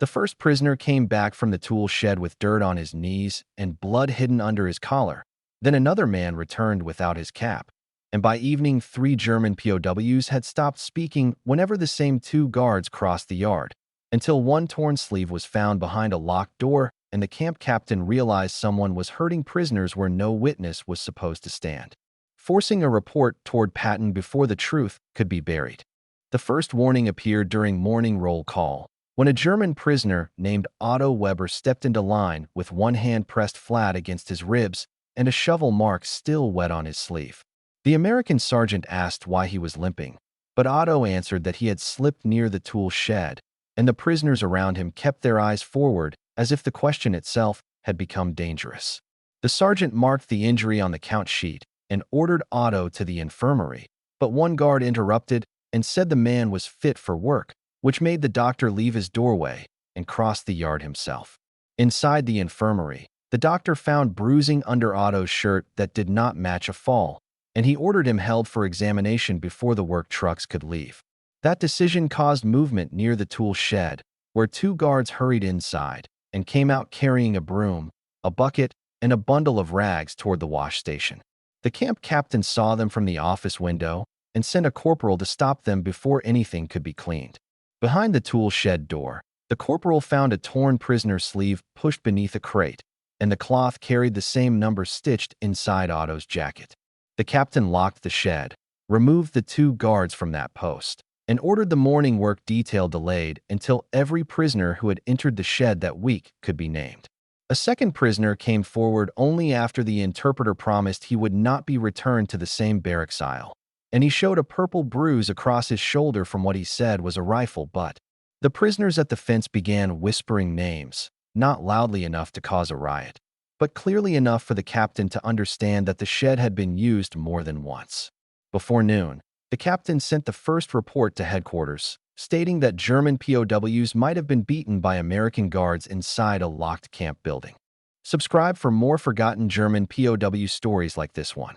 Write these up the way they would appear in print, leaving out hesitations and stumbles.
The first prisoner came back from the tool shed with dirt on his knees and blood hidden under his collar. Then another man returned without his cap. And by evening, 3 German POWs had stopped speaking whenever the same 2 guards crossed the yard, until one torn sleeve was found behind a locked door and the camp captain realized someone was hurting prisoners where no witness was supposed to stand, forcing a report toward Patton before the truth could be buried. The first warning appeared during morning roll call, when a German prisoner named Otto Weber stepped into line with one hand pressed flat against his ribs and a shovel mark still wet on his sleeve. The American sergeant asked why he was limping, but Otto answered that he had slipped near the tool shed, and the prisoners around him kept their eyes forward as if the question itself had become dangerous. The sergeant marked the injury on the count sheet and ordered Otto to the infirmary, but one guard interrupted and said the man was fit for work, which made the doctor leave his doorway and cross the yard himself. Inside the infirmary, the doctor found bruising under Otto's shirt that did not match a fall, and he ordered him held for examination before the work trucks could leave. That decision caused movement near the tool shed, where 2 guards hurried inside and came out carrying a broom, a bucket, and a bundle of rags toward the wash station. The camp captain saw them from the office window and sent a corporal to stop them before anything could be cleaned. Behind the tool shed door, the corporal found a torn prisoner's sleeve pushed beneath a crate, and the cloth carried the same number stitched inside Otto's jacket. The captain locked the shed, removed the 2 guards from that post, and ordered the morning work detail delayed until every prisoner who had entered the shed that week could be named. A second prisoner came forward only after the interpreter promised he would not be returned to the same barracks aisle, and he showed a purple bruise across his shoulder from what he said was a rifle butt. The prisoners at the fence began whispering names, not loudly enough to cause a riot, but clearly enough for the captain to understand that the shed had been used more than once. Before noon, the captain sent the first report to headquarters, stating that German POWs might have been beaten by American guards inside a locked camp building. Subscribe for more forgotten German POW stories like this one.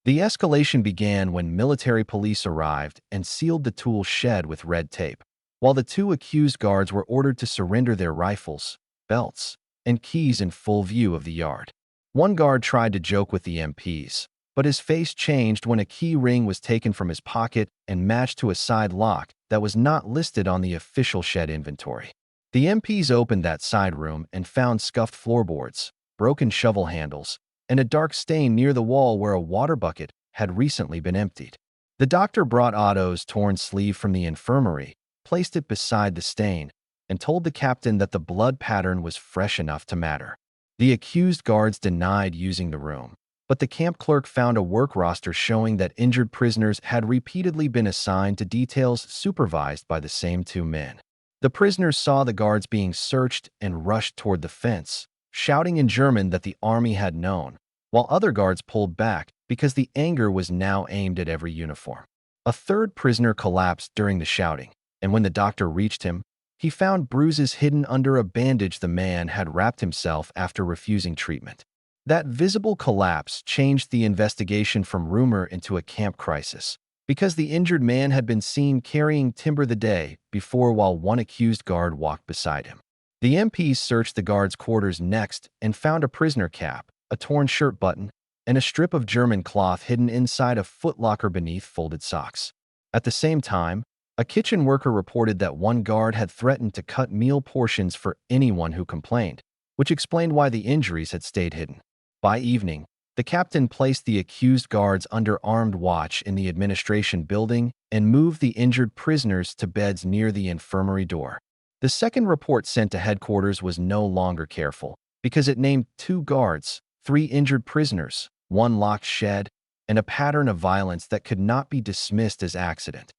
The escalation began when military police arrived and sealed the tool shed with red tape, while the 2 accused guards were ordered to surrender their rifles, belts, and keys in full view of the yard. One guard tried to joke with the MPs, but his face changed when a key ring was taken from his pocket and matched to a side lock that was not listed on the official shed inventory. The MPs opened that side room and found scuffed floorboards, broken shovel handles, and a dark stain near the wall where a water bucket had recently been emptied. The doctor brought Otto's torn sleeve from the infirmary, placed it beside the stain, and told the captain that the blood pattern was fresh enough to matter. The accused guards denied using the room, but the camp clerk found a work roster showing that injured prisoners had repeatedly been assigned to details supervised by the same 2 men. The prisoners saw the guards being searched and rushed toward the fence, shouting in German that the army had known, while other guards pulled back because the anger was now aimed at every uniform. A third prisoner collapsed during the shouting, and when the doctor reached him, he found bruises hidden under a bandage the man had wrapped himself after refusing treatment. That visible collapse changed the investigation from rumor into a camp crisis, because the injured man had been seen carrying timber the day before while one accused guard walked beside him. The MPs searched the guard's quarters next and found a prisoner cap, a torn shirt button, and a strip of German cloth hidden inside a footlocker beneath folded socks. At the same time, a kitchen worker reported that one guard had threatened to cut meal portions for anyone who complained, which explained why the injuries had stayed hidden. By evening, the captain placed the accused guards under armed watch in the administration building and moved the injured prisoners to beds near the infirmary door. The second report sent to headquarters was no longer careful, because it named 2 guards, 3 injured prisoners, 1 locked shed, and a pattern of violence that could not be dismissed as accident.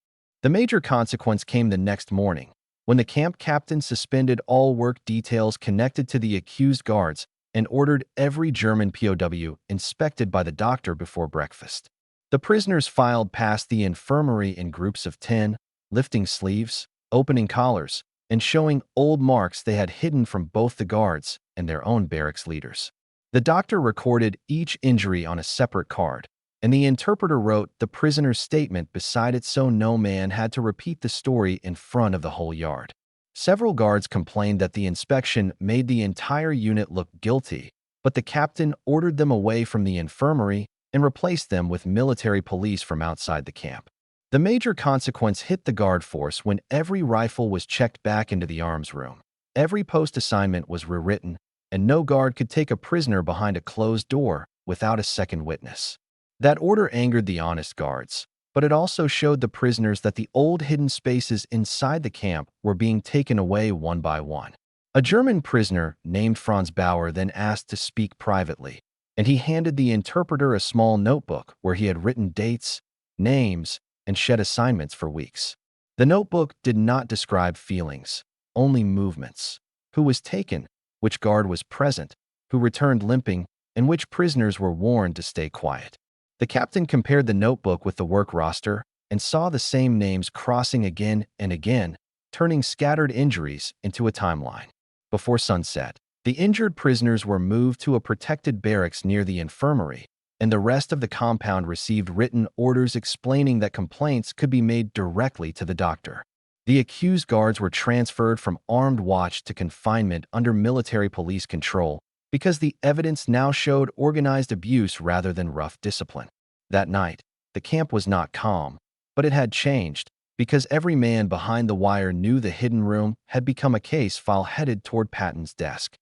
The major consequence came the next morning, when the camp captain suspended all work details connected to the accused guards and ordered every German POW inspected by the doctor before breakfast. The prisoners filed past the infirmary in groups of 10, lifting sleeves, opening collars, and showing old marks they had hidden from both the guards and their own barracks leaders. The doctor recorded each injury on a separate card, and the interpreter wrote the prisoner's statement beside it so no man had to repeat the story in front of the whole yard. Several guards complained that the inspection made the entire unit look guilty, but the captain ordered them away from the infirmary and replaced them with military police from outside the camp. The major consequence hit the guard force when every rifle was checked back into the arms room. Every post assignment was rewritten, and no guard could take a prisoner behind a closed door without a second witness. That order angered the honest guards, but it also showed the prisoners that the old hidden spaces inside the camp were being taken away one by one. A German prisoner named Franz Bauer then asked to speak privately, and he handed the interpreter a small notebook where he had written dates, names, and shed assignments for weeks. The notebook did not describe feelings, only movements. Who was taken, which guard was present, who returned limping, and which prisoners were warned to stay quiet. The captain compared the notebook with the work roster and saw the same names crossing again and again, turning scattered injuries into a timeline. Before sunset, the injured prisoners were moved to a protected barracks near the infirmary, and the rest of the compound received written orders explaining that complaints could be made directly to the doctor. The accused guards were transferred from armed watch to confinement under military police control because the evidence now showed organized abuse rather than rough discipline. That night, the camp was not calm, but it had changed because every man behind the wire knew the hidden room had become a case file headed toward Patton's desk.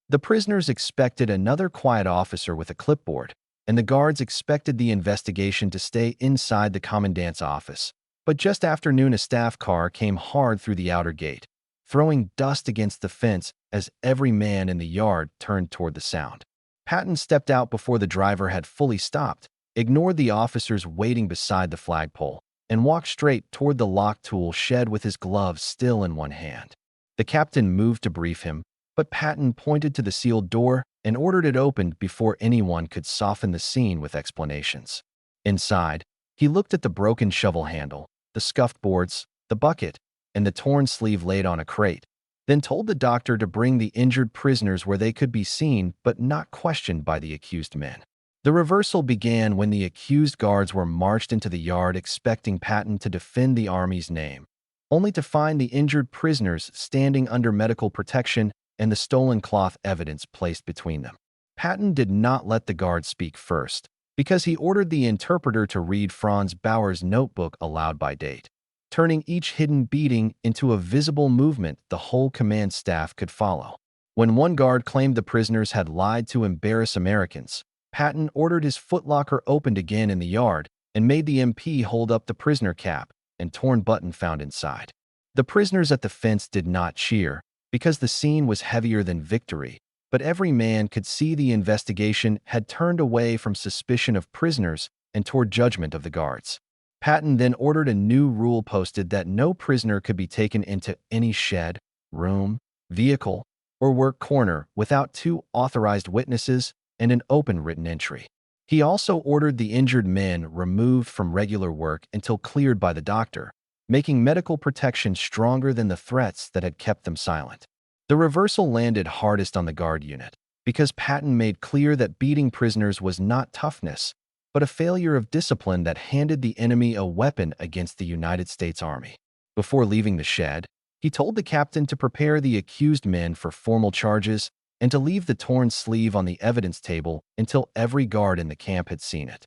The prisoners expected another quiet officer with a clipboard, and the guards expected the investigation to stay inside the commandant's office. But just after noon, a staff car came hard through the outer gate, throwing dust against the fence as every man in the yard turned toward the sound. Patton stepped out before the driver had fully stopped, ignored the officers waiting beside the flagpole, and walked straight toward the lock tool shed with his gloves still in one hand. The captain moved to brief him, but Patton pointed to the sealed door and ordered it opened before anyone could soften the scene with explanations. Inside, he looked at the broken shovel handle, the scuffed boards, the bucket, and the torn sleeve laid on a crate, then told the doctor to bring the injured prisoners where they could be seen but not questioned by the accused men. The reversal began when the accused guards were marched into the yard expecting Patton to defend the Army's name, only to find the injured prisoners standing under medical protection and the stolen cloth evidence placed between them. Patton did not let the guards speak first, because he ordered the interpreter to read Franz Bauer's notebook aloud by date, turning each hidden beating into a visible movement the whole command staff could follow. When one guard claimed the prisoners had lied to embarrass Americans, Patton ordered his footlocker opened again in the yard and made the MP hold up the prisoner cap and torn button found inside. The prisoners at the fence did not cheer, because the scene was heavier than victory, but every man could see the investigation had turned away from suspicion of prisoners and toward judgment of the guards. Patton then ordered a new rule posted that no prisoner could be taken into any shed, room, vehicle, or work corner without 2 authorized witnesses and an open written entry. He also ordered the injured men removed from regular work until cleared by the doctor, making medical protection stronger than the threats that had kept them silent. The reversal landed hardest on the guard unit, because Patton made clear that beating prisoners was not toughness, but a failure of discipline that handed the enemy a weapon against the United States Army. Before leaving the shed, he told the captain to prepare the accused men for formal charges and to leave the torn sleeve on the evidence table until every guard in the camp had seen it.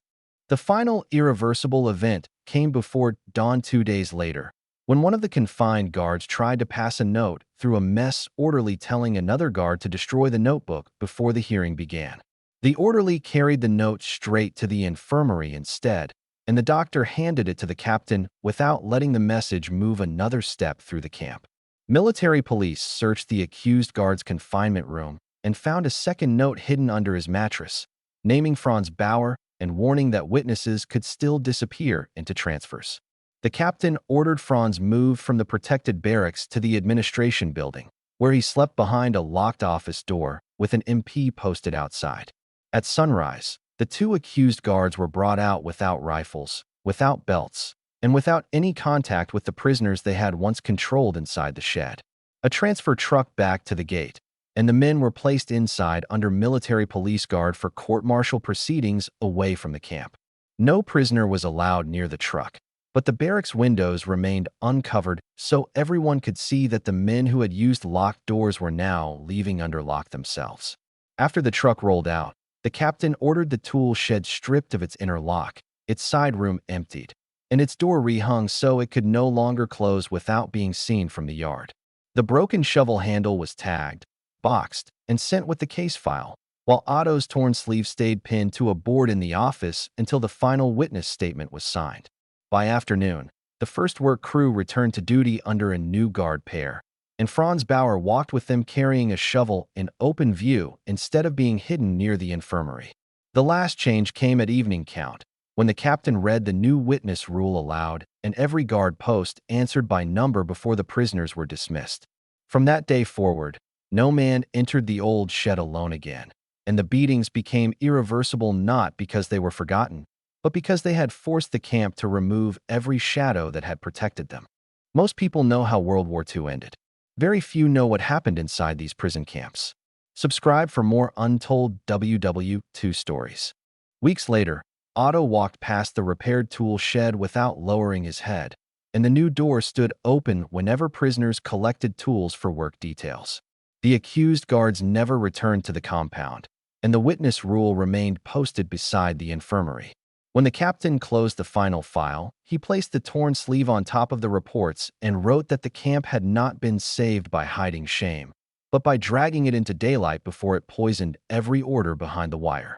The final irreversible event came before dawn 2 days later, when one of the confined guards tried to pass a note through a mess orderly telling another guard to destroy the notebook before the hearing began. The orderly carried the note straight to the infirmary instead, and the doctor handed it to the captain without letting the message move another step through the camp. Military police searched the accused guard's confinement room and found a second note hidden under his mattress, naming Franz Bauer and warning that witnesses could still disappear into transfers. The captain ordered Franz moved from the protected barracks to the administration building, where he slept behind a locked office door with an MP posted outside. At sunrise, the 2 accused guards were brought out without rifles, without belts, and without any contact with the prisoners they had once controlled inside the shed. A transfer truck backed to the gate, and the men were placed inside under military police guard for court-martial proceedings away from the camp. No prisoner was allowed near the truck, But the barracks windows remained uncovered, so everyone could see that the men who had used locked doors were now leaving under lock themselves. After the truck rolled out, the captain ordered the tool shed stripped of its inner lock, its side room emptied, and its door rehung so it could no longer close without being seen from the yard. The broken shovel handle was tagged, boxed, and sent with the case file, while Otto's torn sleeve stayed pinned to a board in the office until the final witness statement was signed. By afternoon, the first work crew returned to duty under a new guard pair, and Franz Bauer walked with them carrying a shovel in open view instead of being hidden near the infirmary. The last change came at evening count, when the captain read the new witness rule aloud, and every guard post answered by number before the prisoners were dismissed. From that day forward, no man entered the old shed alone again, and the beatings became irreversible not because they were forgotten, but because they had forced the camp to remove every shadow that had protected them. Most people know how World War II ended. Very few know what happened inside these prison camps. Subscribe for more untold WWII stories. Weeks later, Otto walked past the repaired tool shed without lowering his head, and the new door stood open whenever prisoners collected tools for work details. The accused guards never returned to the compound, and the witness rule remained posted beside the infirmary. When the captain closed the final file, he placed the torn sleeve on top of the reports and wrote that the camp had not been saved by hiding shame, but by dragging it into daylight before it poisoned every order behind the wire.